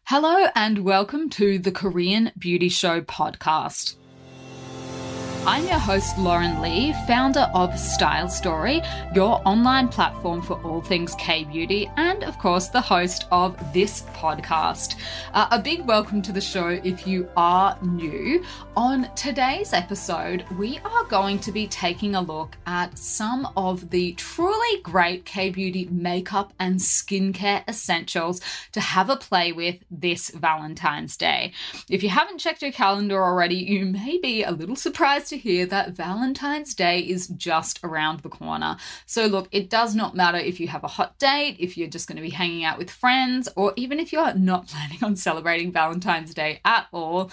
Hello and welcome to the Korean Beauty Show podcast. I'm your host, Lauren Lee, founder of Style Story, your online platform for all things K-beauty, and of course, the host of this podcast. A big welcome to the show if you are new. On today's episode, we are going to be taking a look at some of the truly great K-beauty makeup and skincare essentials to have a play with this Valentine's Day. If you haven't checked your calendar already, you may be a little surprised to hear that Valentine's Day is just around the corner. So look, it does not matter if you have a hot date, if you're just going to be hanging out with friends, or even if you're not planning on celebrating Valentine's Day at all.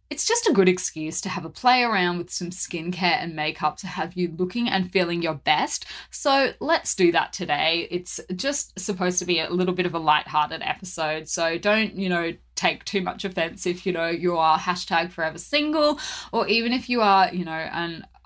It's just a good excuse to have a play around with some skincare and makeup to have you looking and feeling your best. So let's do that today. It's just supposed to be a little bit of a lighthearted episode. So don't, take too much offense if, you are hashtag forever single, or even if you are,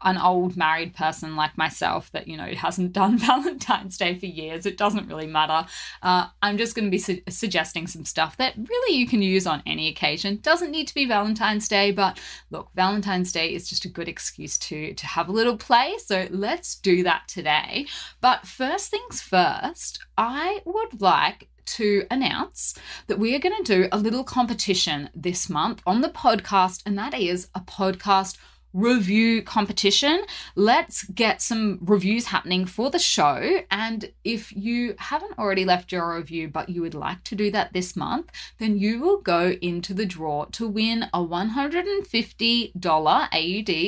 an old married person like myself that, hasn't done Valentine's Day for years. It doesn't really matter. I'm just going to be suggesting some stuff that really you can use on any occasion. Doesn't need to be Valentine's Day, but look, Valentine's Day is just a good excuse to have a little play. So let's do that today. But first things first, I would like to announce that we are going to do a little competition this month on the podcast, and that is a podcast review competition. Let's get some reviews happening for the show. And if you haven't already left your review, but you would like to do that this month, then you will go into the draw to win a $150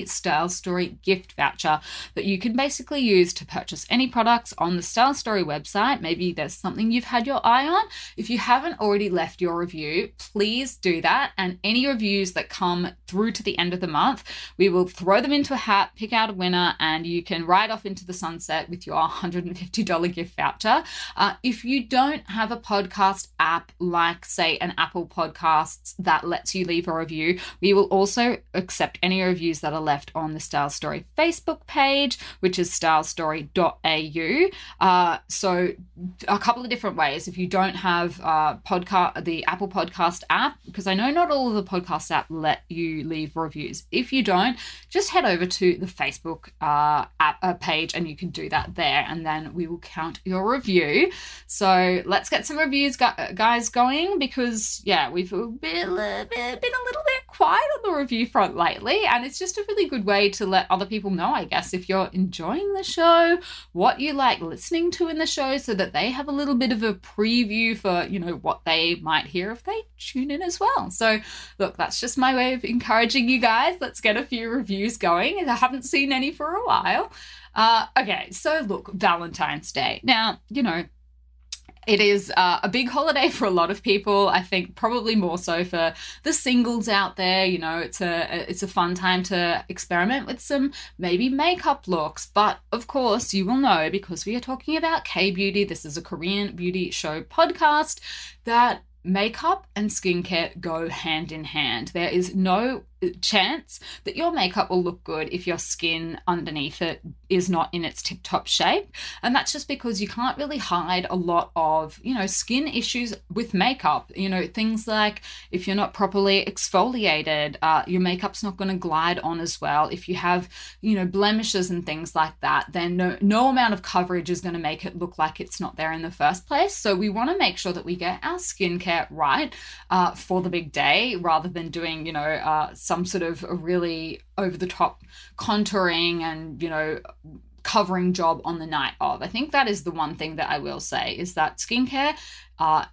AUD Style Story gift voucher that you can basically use to purchase any products on the Style Story website. Maybe there's something you've had your eye on. If you haven't already left your review, please do that. And any reviews that come through to the end of the month, we will throw them into a hat, pick out a winner, and you can ride off into the sunset with your $150 gift voucher. If you don't have a podcast app like, say, an Apple Podcasts that lets you leave a review, we will also accept any reviews that are left on the Style Story Facebook page, which is stylestory.au. So a couple of different ways. If you don't have the Apple Podcast app, because I know not all of the podcast apps let you leave reviews. If you don't, just head over to the Facebook app page and you can do that there, and then we will count your review. So let's get some reviews, guys, going, because, we've been a little bit quiet on the review front lately, and it's just a really good way to let other people know, I guess, if you're enjoying the show, what you like listening to in the show, so that they have a little bit of a preview for, what they might hear if they tune in as well. So look, that's just my way of encouraging you guys. Let's get a few reviews going. I haven't seen any for a while. Okay, so look, Valentine's Day. Now, it is a big holiday for a lot of people. I think probably more so for the singles out there. It's a fun time to experiment with some maybe makeup looks. But of course, you will know, because we are talking about K-beauty, this is a Korean beauty show podcast, that makeup and skincare go hand in hand. There is no chance that your makeup will look good if your skin underneath it is not in its tip-top shape. And that's just because you can't really hide a lot of, skin issues with makeup. Things like if you're not properly exfoliated, your makeup's not going to glide on as well. If you have, blemishes and things like that, then no amount of coverage is going to make it look like it's not there in the first place. So we want to make sure that we get our skincare right for the big day, rather than doing, some sort of a really over-the-top contouring and, covering job on the night of. I think that is the one thing that I will say, is that skincare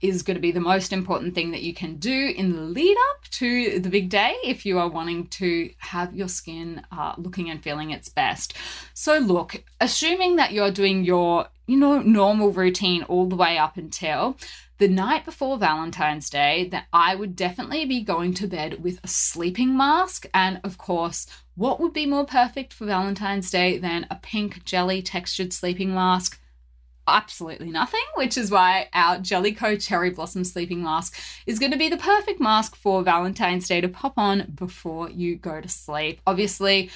is going to be the most important thing that you can do in the lead up to the big day if you are wanting to have your skin looking and feeling its best. So look, assuming that you're doing your, normal routine all the way up until the night before Valentine's Day, that I would definitely be going to bed with a sleeping mask. And of course, what would be more perfect for Valentine's Day than a pink jelly textured sleeping mask? Absolutely nothing, which is why our Jellicoe Cherry Blossom Sleeping Mask is going to be the perfect mask for Valentine's Day to pop on before you go to sleep. Obviously,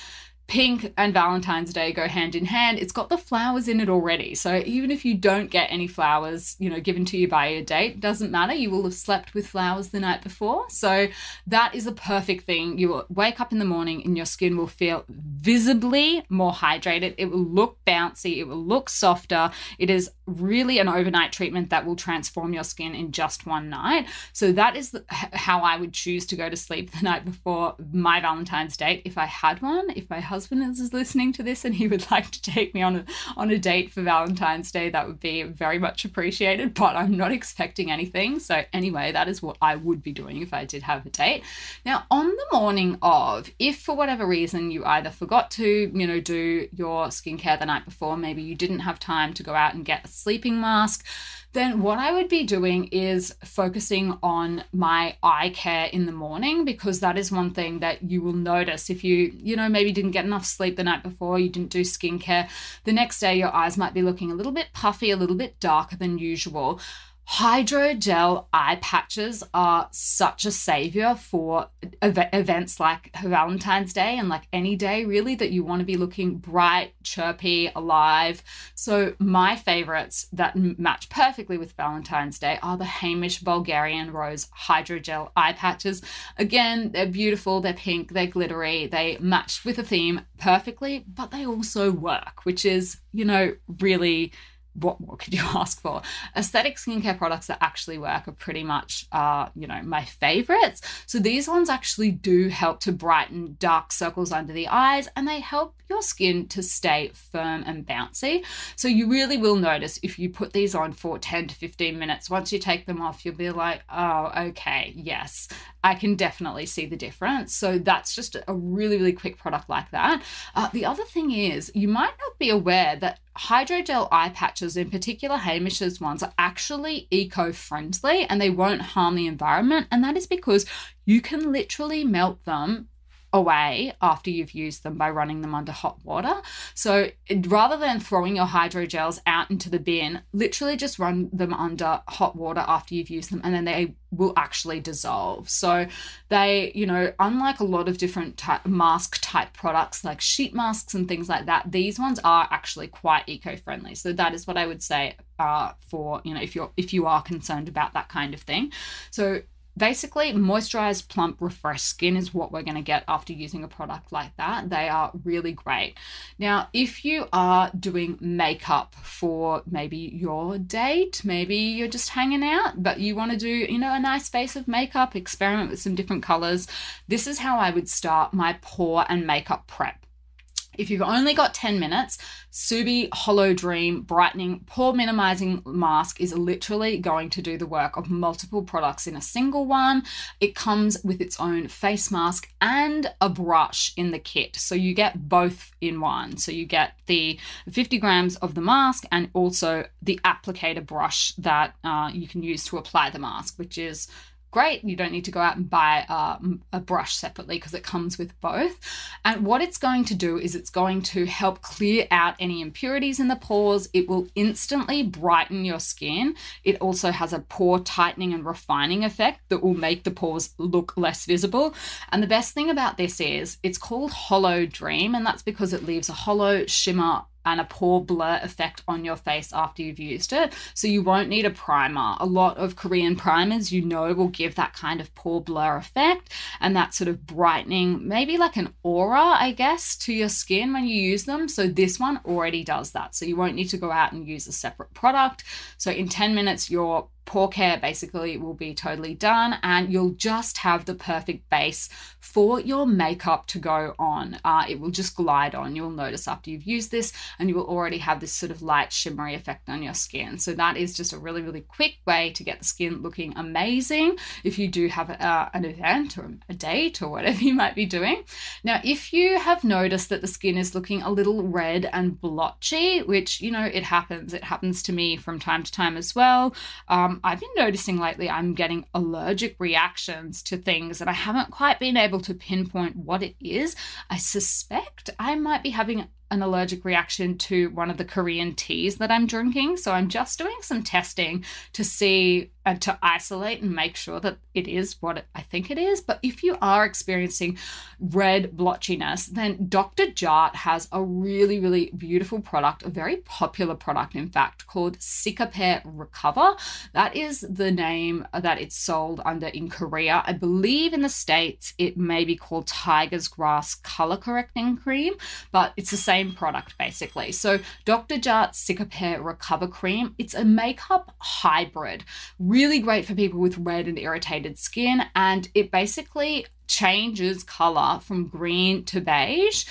pink and Valentine's Day go hand in hand. It's got the flowers in it already. So even if you don't get any flowers, given to you by your date, doesn't matter. You will have slept with flowers the night before. So that is a perfect thing. You will wake up in the morning and your skin will feel visibly more hydrated. It will look bouncy. It will look softer. It is really an overnight treatment that will transform your skin in just one night. So that is how I would choose to go to sleep the night before my Valentine's date if I had one. If my husband is listening to this and he would like to take me on a date for Valentine's Day, that would be very much appreciated, but I'm not expecting anything. So anyway, that is what I would be doing if I did have a date. Now, on the morning of, if for whatever reason you either forgot to, do your skincare the night before, maybe you didn't have time to go out and get a sleeping mask, then what I would be doing is focusing on my eye care in the morning, because that is one thing that you will notice if you maybe didn't get enough sleep the night before, you didn't do skincare. The next day, your eyes might be looking a little bit puffy, a little bit darker than usual. Hydrogel eye patches are such a savior for events like Valentine's Day and like any day really that you want to be looking bright, chirpy, alive. So my favorites that match perfectly with Valentine's Day are the Hamish Bulgarian Rose Hydrogel eye patches. Again, they're beautiful, they're pink, they're glittery, they match with a theme perfectly, but they also work, which is, really what could you ask for? Aesthetic skincare products that actually work are pretty much, my favorites. So these ones actually do help to brighten dark circles under the eyes, and they help your skin to stay firm and bouncy. So you really will notice if you put these on for 10 to 15 minutes, once you take them off, you'll be like, oh, okay, yes, I can definitely see the difference. So that's just a really, really quick product like that. The other thing is, you might not be aware that hydrogel eye patches, in particular Hamish's ones, are actually eco-friendly and they won't harm the environment. And that is because you can literally melt them away after you've used them by running them under hot water. So rather than throwing your hydrogels out into the bin, literally just run them under hot water after you've used them, and then they will actually dissolve. So they, unlike a lot of different mask type products like sheet masks and things like that, these ones are actually quite eco-friendly. So that is what I would say for, if you are concerned about that kind of thing. So basically, moisturized, plump, refreshed skin is what we're going to get after using a product like that. They are really great. Now, if you are doing makeup for maybe your date, maybe you're just hanging out, but you want to do, a nice face of makeup, experiment with some different colors, this is how I would start my pore and makeup prep. If you've only got 10 minutes, Subi Hollow Dream Brightening Pore Minimizing Mask is literally going to do the work of multiple products in a single one. It comes with its own face mask and a brush in the kit. So you get both in one. So you get the 50 grams of the mask and also the applicator brush that you can use to apply the mask, which is great. You don't need to go out and buy a brush separately because it comes with both. And what it's going to do is it's going to help clear out any impurities in the pores. It will instantly brighten your skin. It also has a pore tightening and refining effect that will make the pores look less visible. And the best thing about this is it's called Hollow Dream, and that's because it leaves a hollow shimmer and a pore blur effect on your face after you've used it. So you won't need a primer. A lot of Korean primers, will give that kind of pore blur effect and that sort of brightening, maybe like an aura, I guess, to your skin when you use them. So this one already does that. So you won't need to go out and use a separate product. So in 10 minutes, your pore care basically will be totally done, and you'll just have the perfect base for your makeup to go on. It will just glide on. You'll notice after you've used this, and you will already have this sort of light shimmery effect on your skin. So that is just a really, really quick way to get the skin looking amazing if you do have an event or a date or whatever you might be doing. Now, if you have noticed that the skin is looking a little red and blotchy, which, it happens to me from time to time as well. I've been noticing lately I'm getting allergic reactions to things and I haven't quite been able to pinpoint what it is. I suspect I might be having an allergic reaction to one of the Korean teas that I'm drinking. So I'm just doing some testing to see and to isolate and make sure that it is what I think it is. But if you are experiencing red blotchiness, then Dr. Jart has a really, really beautiful product, a very popular product, in fact, called Cicapair Recover. That is the name that it's sold under in Korea. I believe in the States it may be called Tiger's Grass Color Correcting Cream, but it's the same product basically. So Dr. Jart's Cicapair Recover Cream, it's a makeup hybrid. Really great for people with red and irritated skin, and it basically changes color from green to beige.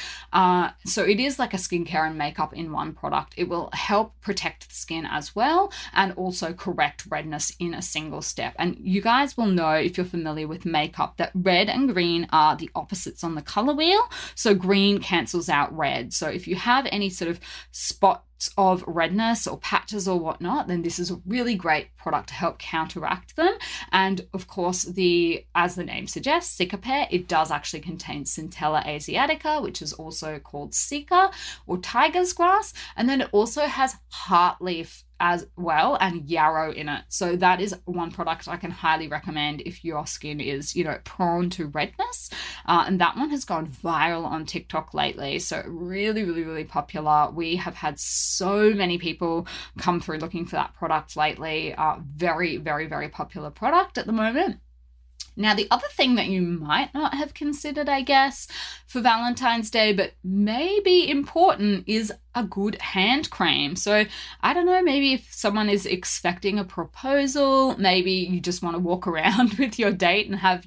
So it is like a skincare and makeup in one product. It will help protect the skin as well and also correct redness in a single step. And you guys will know, if you're familiar with makeup, that red and green are the opposites on the color wheel. So green cancels out red. So if you have any sort of spots of redness or patches or whatnot, then this is a really great product to help counteract them. And of course, as the name suggests, Cicapair, it does actually contain Centella asiatica, which is also called Cica or tiger's grass. And then it also has heartleaf as well and yarrow in it. So that is one product I can highly recommend if your skin is, prone to redness. And that one has gone viral on TikTok lately. So really, really, really popular. We have had so many people come through looking for that product lately. Very, very, very popular product at the moment. Now, the other thing that you might not have considered, I guess, for Valentine's Day, but may be important, is a good hand cream. So I don't know, maybe if someone is expecting a proposal, maybe you just want to walk around with your date and have,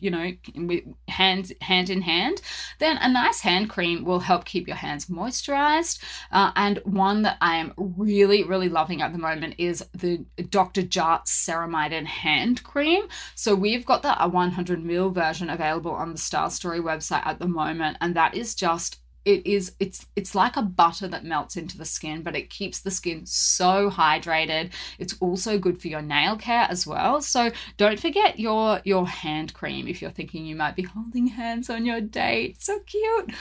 hand in hand, then a nice hand cream will help keep your hands moisturized. And one that I am really, really loving at the moment is the Dr. Jart Ceramide Hand Cream. So we've got the 100ml version available on the Style Story website at the moment, and that is just it's like a butter that melts into the skin, but it keeps the skin so hydrated. It's also good for your nail care as well. So don't forget your hand cream if you're thinking you might be holding hands on your date. So cute.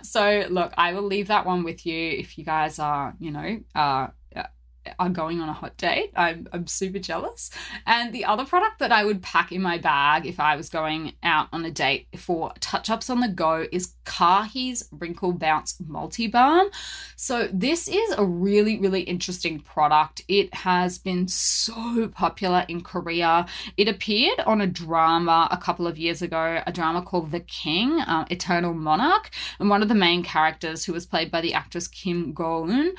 So look, I will leave that one with you if you guys are, are going on a hot date. I'm super jealous. And the other product that I would pack in my bag if I was going out on a date for touch-ups on the go is Kahi's Wrinkle Bounce Multi Balm. So this is a really, really interesting product. It has been so popular in Korea. It appeared on a drama a couple of years ago, a drama called The King, Eternal Monarch. And one of the main characters, who was played by the actress Kim Go-eun,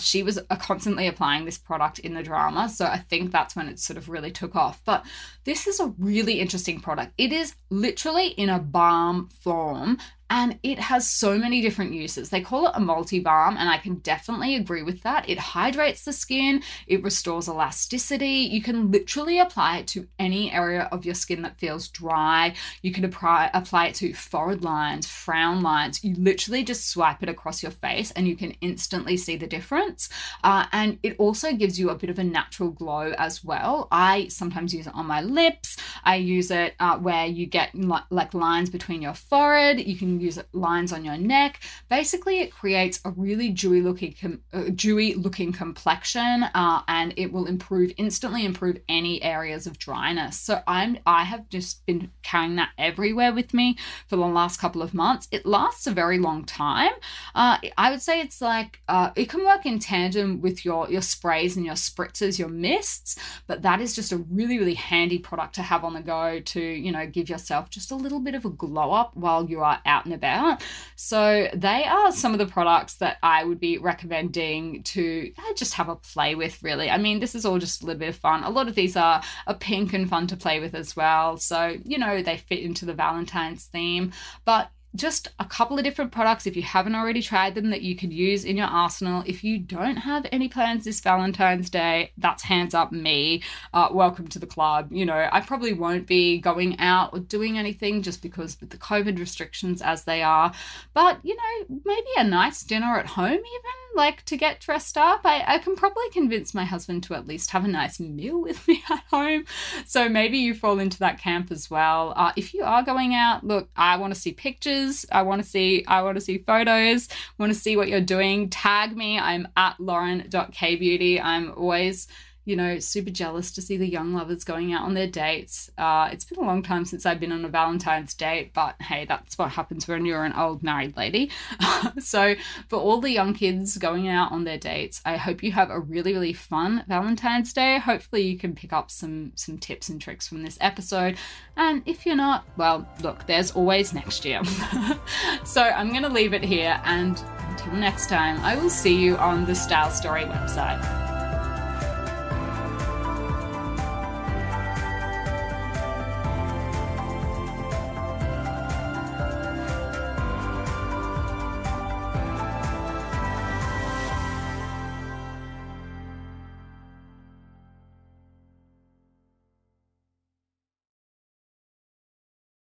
she was constantly applying this product in the drama. So I think that's when it sort of really took off. But this is a really interesting product. It is literally in a balm form, and it has so many different uses. They call it a multi-balm, and I can definitely agree with that. It hydrates the skin, it restores elasticity. You can literally apply it to any area of your skin that feels dry. You can apply it to forehead lines, frown lines. You literally just swipe it across your face and you can instantly see the difference. And it also gives you a bit of a natural glow as well. I sometimes use it on my lips. I use it where you get like lines between your forehead. You can use lines on your neck. Basically, it creates a really dewy looking complexion, and it will instantly improve any areas of dryness. So I have just been carrying that everywhere with me for the last couple of months. It lasts a very long time. I would say it's like it can work in tandem with your sprays and your spritzers, your mists, but that is just a really, really handy product to have on the go to, give yourself just a little bit of a glow up while you are out and about. So they are some of the products that I would be recommending to just have a play with, really. I mean, this is all just a little bit of fun. A lot of these are pink and fun to play with as well. So, they fit into the Valentine's theme, but just a couple of different products, if you haven't already tried them, that you could use in your arsenal. If you don't have any plans this Valentine's Day, that's hands up me. Welcome to the club. I probably won't be going out or doing anything just because with the COVID restrictions as they are, but maybe a nice dinner at home even, like to get dressed up. I can probably convince my husband to at least have a nice meal with me at home. So maybe you fall into that camp as well. If you are going out, look, I want to see pictures. I want to see photos. I want to see what you're doing. Tag me. I'm at lauren.kbeauty. I'm always, you know, super jealous to see the young lovers going out on their dates. It's been a long time since I've been on a Valentine's date, but hey, that's what happens when you're an old married lady. So for all the young kids going out on their dates, I hope you have a really, really fun Valentine's Day. Hopefully you can pick up some tips and tricks from this episode. And if you're not, well, look, there's always next year. So I'm going to leave it here, and until next time, I will see you on the Style Story website.